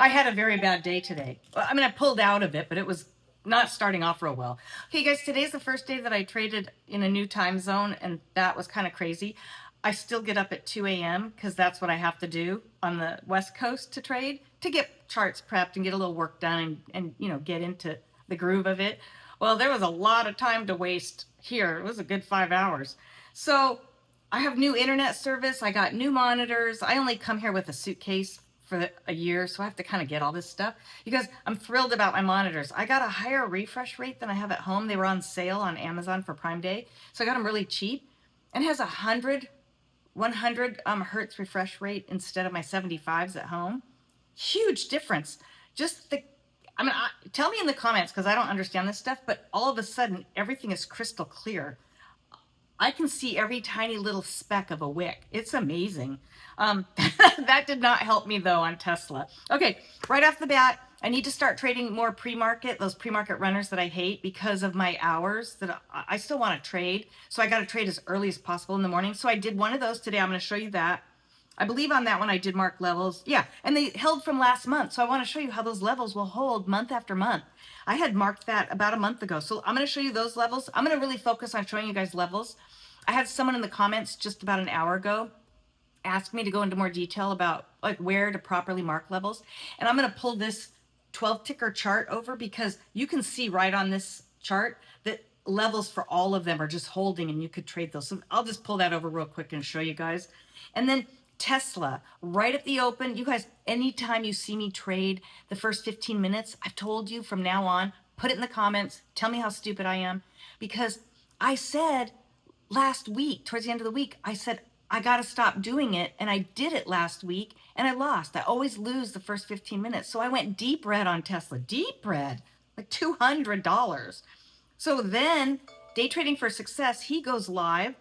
I had a very bad day today. Well, I mean, I pulled out of it, but it was not starting off real well. Okay, guys, today's the first day that I traded in a new time zone, and that was kind of crazy. I still get up at 2 a.m. because that's what I have to do on the West Coast to trade, to get charts prepped and get a little work done and you know, get into the groove of it. Well, there was a lot of time to waste here. It was a good 5 hours. So I have new internet service. I got new monitors. I only come here with a suitcase for a year, so I have to kind of get all this stuff. You guys, I'm thrilled about my monitors. I got a higher refresh rate than I have at home. They were on sale on Amazon for Prime Day, so I got them really cheap. And it has 100 hertz refresh rate instead of my 75s at home. Huge difference. Just the, I mean, tell me in the comments, because I don't understand this stuff, but all of a sudden, everything is crystal clear. I can see every tiny little speck of a wick. It's amazing. That did not help me though on Tesla. Okay, right off the bat, I need to start trading more pre-market, those pre-market runners that I hate because of my hours that I still want to trade. So I got to trade as early as possible in the morning. So I did one of those today. I'm going to show you that. I believe on that one I did mark levels. Yeah, and they held from last month. So I want to show you how those levels will hold month after month. I had marked that about a month ago. So I'm going to show you those levels. I'm going to really focus on showing you guys levels. I had someone in the comments just about an hour ago ask me to go into more detail about like where to properly mark levels. And I'm going to pull this 12 ticker chart over because you can see right on this chart that levels for all of them are just holding and you could trade those. So I'll just pull that over real quick and show you guys. And then Tesla, right at the open. You guys, anytime you see me trade the first 15 minutes, I've told you from now on, put it in the comments. Tell me how stupid I am, because I said last week, towards the end of the week, I said, I got to stop doing it. And I did it last week and I lost. I always lose the first 15 minutes. So I went deep red on Tesla, deep red, like $200. So then Day Trading for Success, he goes live.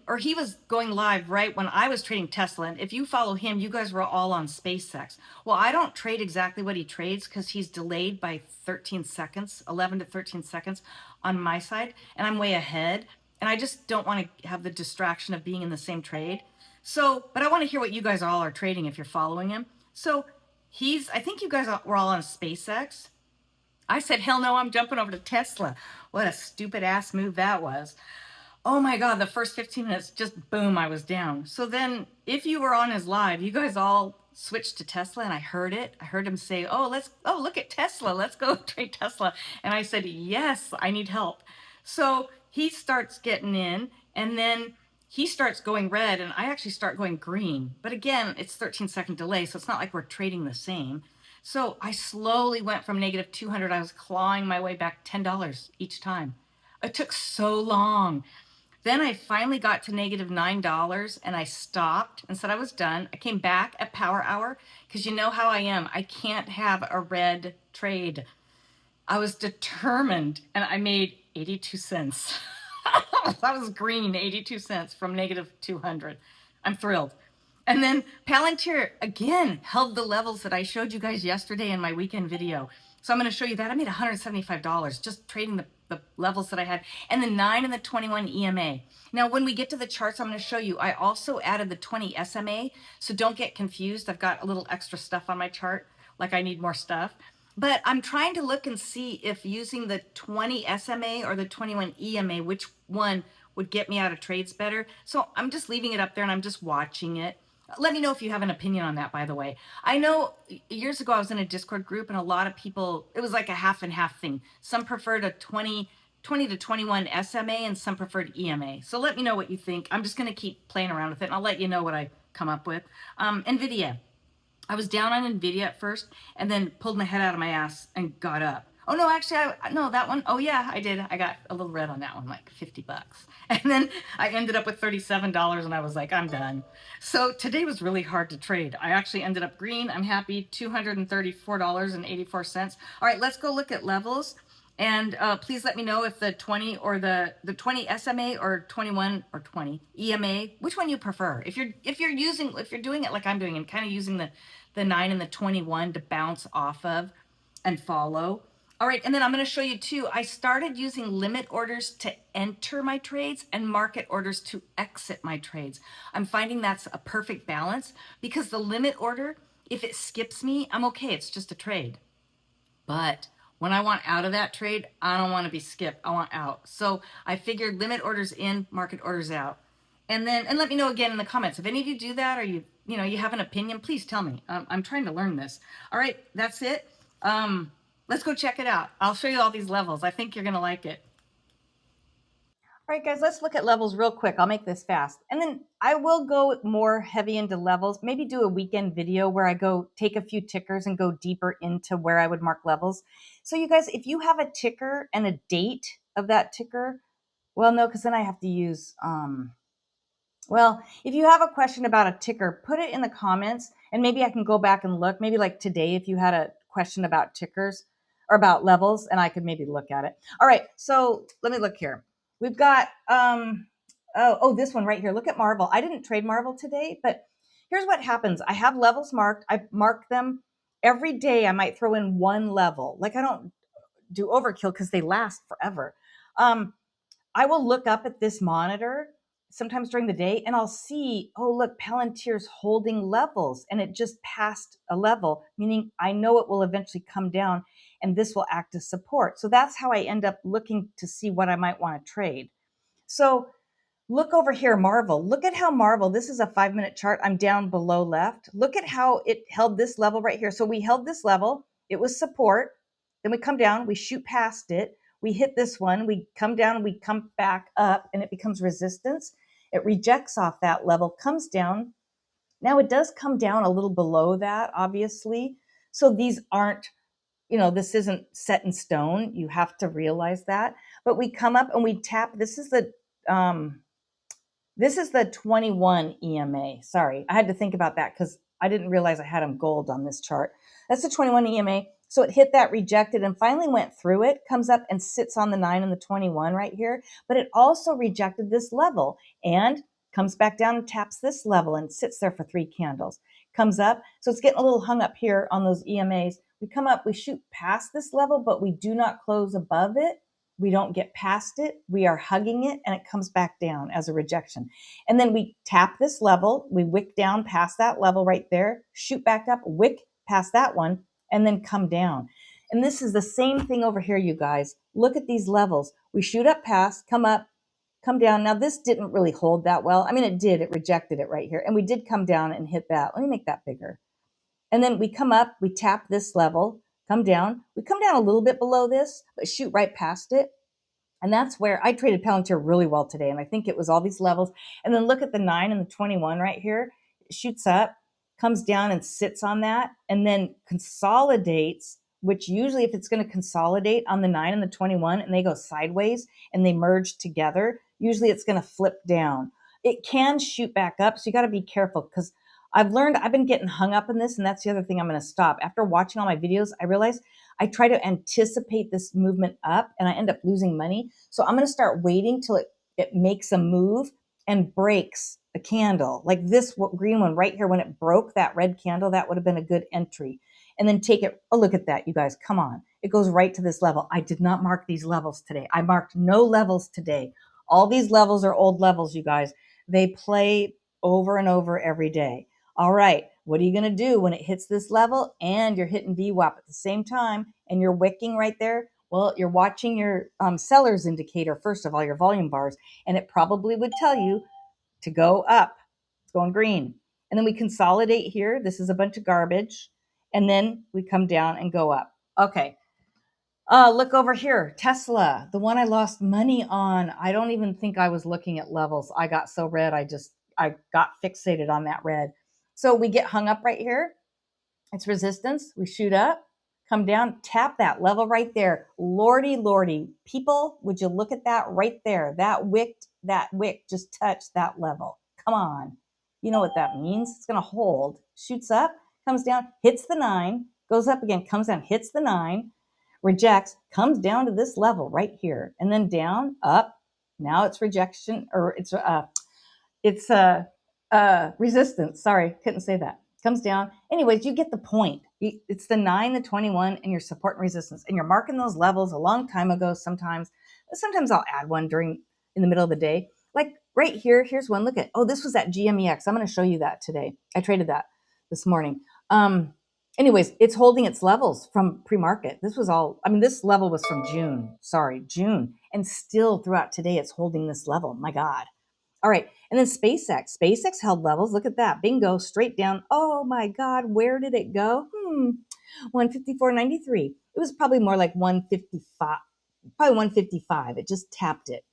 Or he was going live right when I was trading Tesla. And if you follow him, you guys were all on SpaceX. Well, I don't trade exactly what he trades because he's delayed by 13 seconds, 11 to 13 seconds on my side. And I'm way ahead. And I just don't want to have the distraction of being in the same trade. So, but I want to hear what you guys all are trading if you're following him. So I think you guys were all on SpaceX. I said, hell no, I'm jumping over to Tesla. What a stupid ass move that was. Oh my God, the first 15 minutes, just boom, I was down. So then if you were on his live, you guys all switched to Tesla and I heard it. I heard him say, oh, look at Tesla. Let's go trade Tesla. And I said, yes, I need help. So he starts getting in and then he starts going red and I actually start going green. But again, it's 13-second delay. So it's not like we're trading the same. So I slowly went from negative 200. I was clawing my way back $10 each time. It took so long. Then I finally got to negative $9 and I stopped and said I was done. I came back at power hour because you know how I am. I can't have a red trade. I was determined and I made 82 cents. That was green, 82 cents from negative 200. I'm thrilled. And then Palantir again held the levels that I showed you guys yesterday in my weekend video. So I'm going to show you that. I made $175 just trading the levels that I had, and the 9 and the 21 EMA. Now, when we get to the charts, I'm going to show you, I also added the 20 SMA. So don't get confused. I've got a little extra stuff on my chart, like I need more stuff. But I'm trying to look and see if using the 20 SMA or the 21 EMA, which one would get me out of trades better. So I'm just leaving it up there and I'm just watching it. Let me know if you have an opinion on that, by the way. I know years ago I was in a Discord group and a lot of people, it was like a half and half thing. Some preferred a 20 to 21 SMA and some preferred EMA. So let me know what you think. I'm just going to keep playing around with it and I'll let you know what I come up with. NVIDIA. I was down on NVIDIA at first and then pulled my head out of my ass and got up. Oh no, actually, no, that one. Oh yeah, I did. I got a little red on that one, like 50 bucks. And then I ended up with $37 and I was like, I'm done. So today was really hard to trade. I actually ended up green. I'm happy, $234.84. All right, let's go look at levels. And please let me know if the 20 or the 20 SMA or 21 or 20 EMA, which one you prefer. If you're doing it like I'm doing and kind of using the 9 and the 21 to bounce off of and follow. All right, and then I'm going to show you too, I started using limit orders to enter my trades and market orders to exit my trades. I'm finding that's a perfect balance because the limit order If it skips me, I'm okay. It's just a trade. But when I want out of that trade, I don't want to be skipped. I want out. So I figured limit orders in, market orders out. And let me know again in the comments. If any of you do that, or you have an opinion, please tell me. I'm trying to learn this. All right, that's it. Let's go check it out. I'll show you all these levels. I think you're going to like it. All right, guys, let's look at levels real quick. I'll make this fast. And then I will go more heavy into levels, maybe do a weekend video where I go take a few tickers and go deeper into where I would mark levels. So you guys, if you have a ticker and a date of that ticker, well, no, because then I have to use, well, if you have a question about a ticker, put it in the comments and maybe I can go back and look. Maybe like today, if you had a question about tickers or about levels, and I could maybe look at it. All right, so let me look here. We've got, this one right here. Look at Marvel. I didn't trade Marvel today, but here's what happens. I have levels marked. I mark them every day. I might throw in one level. Like I don't do overkill because they last forever. I will look up at this monitor sometimes during the day and I'll see, oh, look, Palantir's holding levels and it just passed a level, meaning I know it will eventually come down and this will act as support. So that's how I end up looking to see what I might want to trade. So look over here, Marvel. Look at how Marvel, this is a 5-minute chart. I'm down below left. Look at how it held this level right here. So we held this level. It was support. Then we come down, we shoot past it. We hit this one, we come down, we come back up, and it becomes resistance. It rejects off that level, comes down. Now it does come down a little below that, obviously. So these aren't, this isn't set in stone. You have to realize that. But we come up and we tap. This is the 21 EMA. Sorry, I had to think about that because I didn't realize I had them gold on this chart. That's the 21 EMA. So it hit that, rejected, and finally went through it, comes up and sits on the 9 and the 21 right here. But it also rejected this level and comes back down and taps this level and sits there for 3 candles. Comes up. So it's getting a little hung up here on those EMAs. We come up, we shoot past this level, but we do not close above it. We don't get past it. We are hugging it and it comes back down as a rejection. And then we tap this level. We wick down past that level right there, shoot back up, wick past that one, and then come down. And this is the same thing over here, you guys. Look at these levels. We shoot up past, come up, come down. Now this didn't really hold that well. I mean, it did. It rejected it right here. And we did come down and hit that. Let me make that bigger. And then we come up, we tap this level, come down. We come down a little bit below this, but shoot right past it. And that's where I traded Palantir really well today. And I think it was all these levels. And then look at the 9 and the 21 right here. It shoots up, comes down and sits on that, and then consolidates, which usually if it's going to consolidate on the 9 and the 21 and they go sideways and they merge together, usually it's going to flip down. It can shoot back up. So you got to be careful because I've been getting hung up in this, and that's the other thing I'm going to stop. After watching all my videos, I realized I try to anticipate this movement up and I end up losing money. So I'm going to start waiting till it makes a move and breaks a candle. Like this green one right here, when it broke that red candle, that would have been a good entry. And then take it, oh, look at that, you guys, come on. It goes right to this level. I did not mark these levels today. I marked no levels today. All these levels are old levels, you guys. They play over and over every day. All right, what are you going to do when it hits this level and you're hitting VWAP at the same time and you're wicking right there? Well, you're watching your seller's indicator, first of all, your volume bars, and it probably would tell you to go up. It's going green. And then we consolidate here. This is a bunch of garbage. And then we come down and go up. Okay. Look over here, Tesla, the one I lost money on. I don't even think I was looking at levels. I got so red. I got fixated on that red. So we get hung up right here. It's resistance. We shoot up, come down, tap that level right there. Lordy, lordy. People, would you look at that right there? That wick just touched that level. Come on. You know what that means. It's going to hold. Shoots up, comes down, hits the 9, goes up again, comes down, hits the 9, rejects, comes down to this level right here, and then down, up. Now it's rejection, or it's resistance. Sorry, couldn't say that. Comes down. Anyways, you get the point. It's the 9, the 21, and your support and resistance. And you're marking those levels a long time ago sometimes. Sometimes I'll add one in the middle of the day. Like right here, here's one. Look at, this was that GMEX. I'm going to show you that today. I traded that this morning. Anyways, it's holding its levels from pre-market. This was all, I mean, this level was from June. And still throughout today, it's holding this level. My God. All right. And then SpaceX. SpaceX held levels. Look at that. Bingo. Straight down. Oh my God. Where did it go? 154.93. It was probably more like 155. Probably 155. It just tapped it.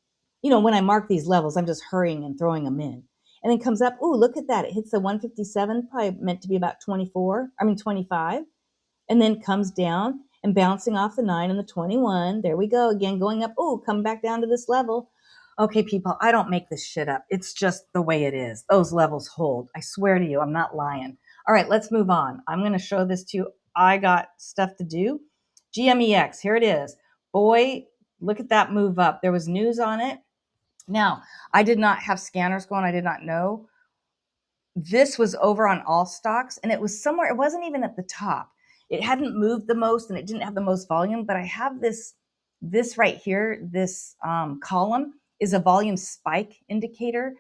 When I mark these levels, I'm just hurrying and throwing them in. And then comes up. Ooh, look at that. It hits the 157. Probably meant to be about 25. And then comes down and bouncing off the 9 and the 21. There we go again, going up. Oh, come back down to this level. Okay, people, I don't make this shit up. It's just the way it is. Those levels hold. I swear to you, I'm not lying. All right, let's move on. I'm going to show this to you. I got stuff to do. GMEX, here it is. Boy, look at that move up. There was news on it. Now, I did not have scanners going. I did not know. This was over on all stocks, and it was somewhere, it wasn't even at the top. It hadn't moved the most, and it didn't have the most volume, but I have this right here, this column is a volume spike indicator.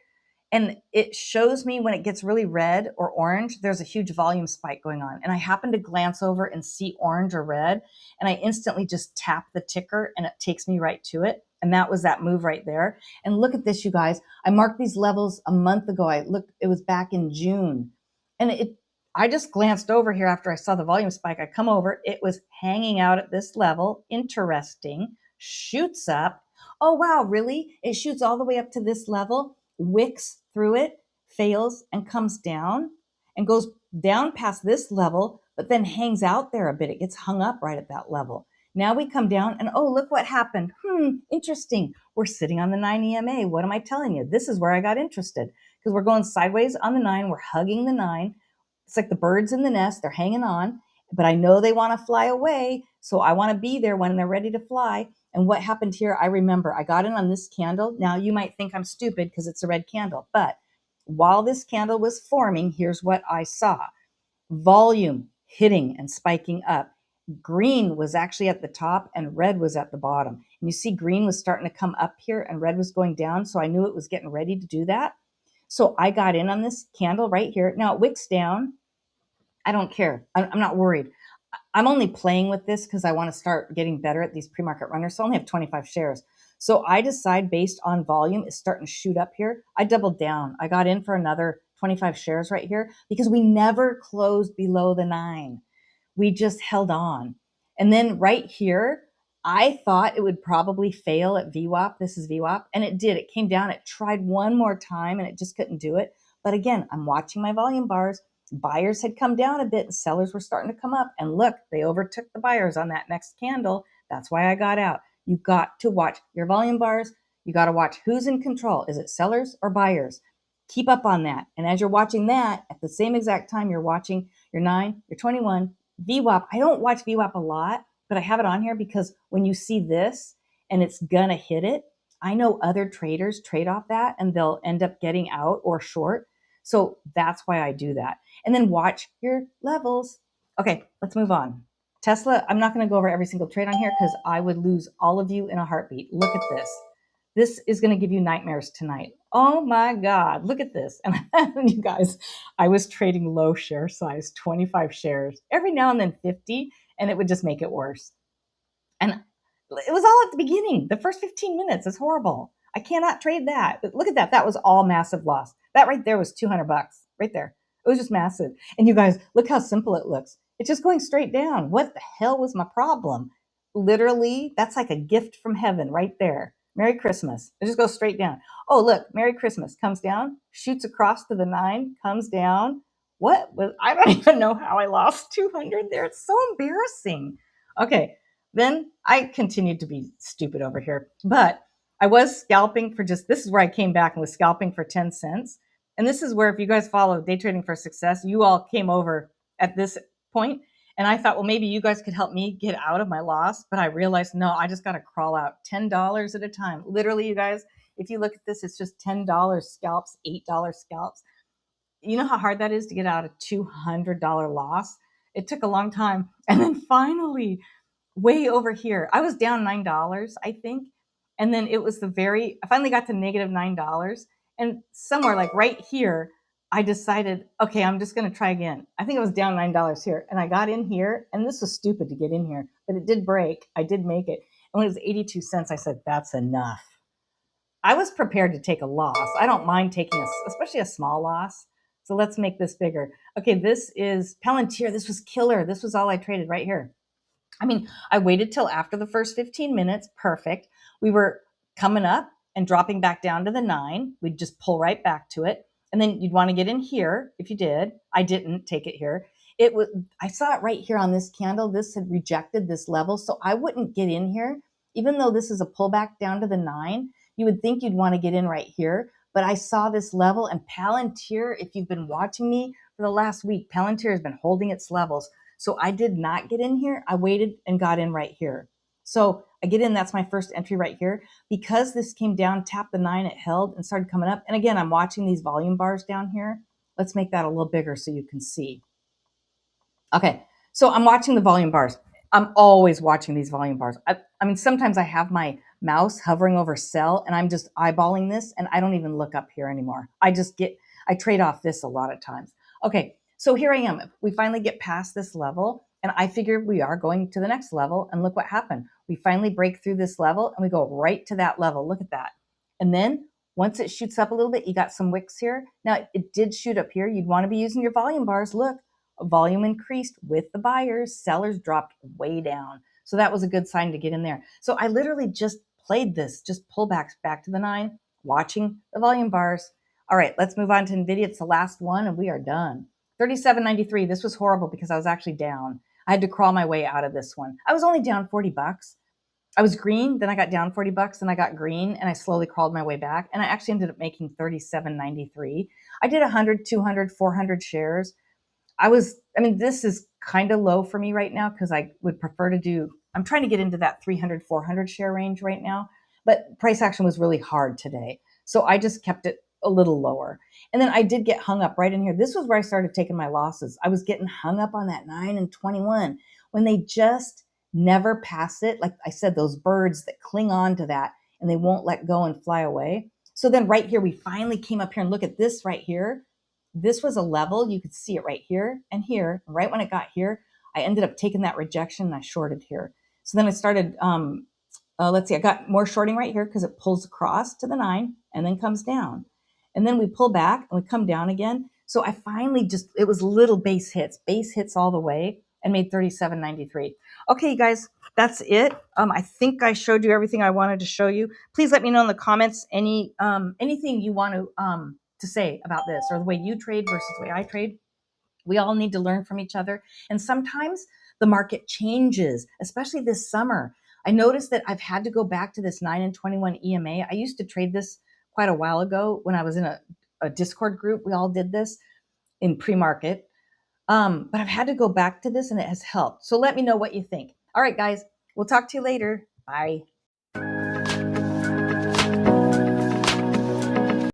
And it shows me when it gets really red or orange, there's a huge volume spike going on. And I happen to glance over and see orange or red, and I instantly just tap the ticker and it takes me right to it. And that was that move right there. And look at this, you guys. I marked these levels a month ago. It was back in June. And I just glanced over here after I saw the volume spike. I come over, it was hanging out at this level. Interesting. Shoots up. Oh, wow, really? It shoots all the way up to this level, wicks through it, fails, and comes down and goes down past this level, but then hangs out there a bit. It gets hung up right at that level. Now we come down and, oh, look what happened. Interesting. We're sitting on the 9 EMA. What am I telling you? This is where I got interested because we're going sideways on the 9. We're hugging the 9. It's like the birds in the nest. They're hanging on, but I know they want to fly away. So I want to be there when they're ready to fly. And what happened here, I remember I got in on this candle. Now you might think I'm stupid because it's a red candle, but while this candle was forming, here's what I saw. Volume hitting and spiking up. Green was actually at the top and red was at the bottom. And you see green was starting to come up here and red was going down. So I knew it was getting ready to do that. So I got in on this candle right here. Now it wicks down. I don't care. I'm not worried. I'm only playing with this because I want to start getting better at these pre-market runners. So I only have 25 shares. So I decide based on volume, it's starting to shoot up here. I doubled down. I got in for another 25 shares right here because we never closed below the 9. We just held on. And then right here, I thought it would probably fail at VWAP. This is VWAP. And it did. It came down. It tried one more time and it just couldn't do it. But again, I'm watching my volume bars. Buyers had come down a bit and sellers were starting to come up. And look, they overtook the buyers on that next candle. That's why I got out. You got to watch your volume bars. You got to watch who's in control. Is it sellers or buyers? Keep up on that. And as you're watching that, at the same exact time, you're watching your 9, your 21, VWAP. I don't watch VWAP a lot, but I have it on here because when you see this and it's gonna hit it, I know other traders trade off that and they'll end up getting out or short. So that's why I do that. And then watch your levels. Okay, let's move on. Tesla, I'm not going to go over every single trade on here because I would lose all of you in a heartbeat. Look at this. This is going to give you nightmares tonight. Oh my God, look at this. And you guys, I was trading low share size, 25 shares, every now and then 50, and it would just make it worse. And it was all at the beginning. The first 15 minutes is horrible. I cannot trade that. But look at that. That was all massive loss. That right there was $200 right there. It was just massive. And you guys, look how simple it looks. It's just going straight down. What the hell was my problem? Literally, that's like a gift from heaven right there. Merry Christmas. It just goes straight down. Oh, look, Merry Christmas comes down, shoots across to the 9, comes down. What was, I don't even know how I lost 200 there. It's so embarrassing. Okay. Then I continued to be stupid over here, but I was scalping for this is where I came back and was scalping for 10 cents. And this is where, if you guys follow Day Trading for Success, you all came over at this point. And I thought, well, maybe you guys could help me get out of my loss. But I realized, no, I just got to crawl out $10 at a time. Literally, you guys, if you look at this, it's just $10 scalps, $8 scalps. You know how hard that is to get out a $200 loss? It took a long time. And then finally, way over here, I was down $9, I think. And then it was I finally got to negative $9. And somewhere like right here, I decided, okay, I'm just going to try again. I think it was down $9 here. And I got in here, and this was stupid to get in here, but it did break. I did make it. And when it was 82 cents, I said, that's enough. I was prepared to take a loss. I don't mind taking especially a small loss. So let's make this bigger. Okay, this is Palantir. This was killer. This was all I traded right here. I mean, I waited till after the first 15 minutes. Perfect. We were coming up and dropping back down to the 9. We'd just pull right back to it. And then you'd want to get in here if you did. I didn't take it here. It was, I saw it right here on this candle. This had rejected this level. So I wouldn't get in here. Even though this is a pullback down to the 9, you would think you'd want to get in right here. But I saw this level, and Palantir, if you've been watching me for the last week, Palantir has been holding its levels. So I did not get in here. I waited and got in right here. So I get in, that's my first entry right here. Because this came down, tapped the 9, it held and started coming up. And again, I'm watching these volume bars down here. Let's make that a little bigger so you can see. Okay, so I'm watching the volume bars. I'm always watching these volume bars. I mean, sometimes I have my mouse hovering over sell and I'm just eyeballing this and I don't even look up here anymore. I trade off this a lot of times. Okay, so here I am. We finally get past this level and I figure we are going to the next level, and look what happened. We finally break through this level and we go right to that level. Look at that. And then once it shoots up a little bit, you got some wicks here. Now it did shoot up here. You'd want to be using your volume bars. Look, volume increased with the buyers. Sellers dropped way down. So that was a good sign to get in there. So I literally just played this, just pullbacks back to the 9, watching the volume bars. All right, let's move on to NVIDIA. It's the last one and we are done. 37.93. This was horrible because I was actually down. I had to crawl my way out of this one. I was only down 40 bucks. I was green, then I got down 40 bucks, then I got green, and I slowly crawled my way back. And I actually ended up making 37.93. I did 100, 200, 400 shares. This is kind of low for me right now because I would prefer to I'm trying to get into that 300, 400 share range right now. But price action was really hard today. So I just kept it a little lower. And then I did get hung up right in here. This was where I started taking my losses. I was getting hung up on that 9 and 21 when they just never pass it. Like I said, those birds that cling on to that and they won't let go and fly away. So then right here, we finally came up here and look at this right here. This was a level. You could see it right here and here. Right when it got here, I ended up taking that rejection and I shorted here. So then I started, let's see, I got more shorting right here because it pulls across to the 9 and then comes down. And then we pull back and we come down again. So I finally it was little base hits all the way, and made 37.93. Okay, you guys, that's it. I think I showed you everything I wanted to show you. Please let me know in the comments anything you want to say about this, or the way you trade versus the way I trade. We all need to learn from each other. And sometimes the market changes, especially this summer. I noticed that I've had to go back to this 9 and 21 EMA. I used to trade this quite a while ago when I was in a Discord group. We all did this in pre-market. But I've had to go back to this and it has helped. So let me know what you think. All right, guys, we'll talk to you later. Bye.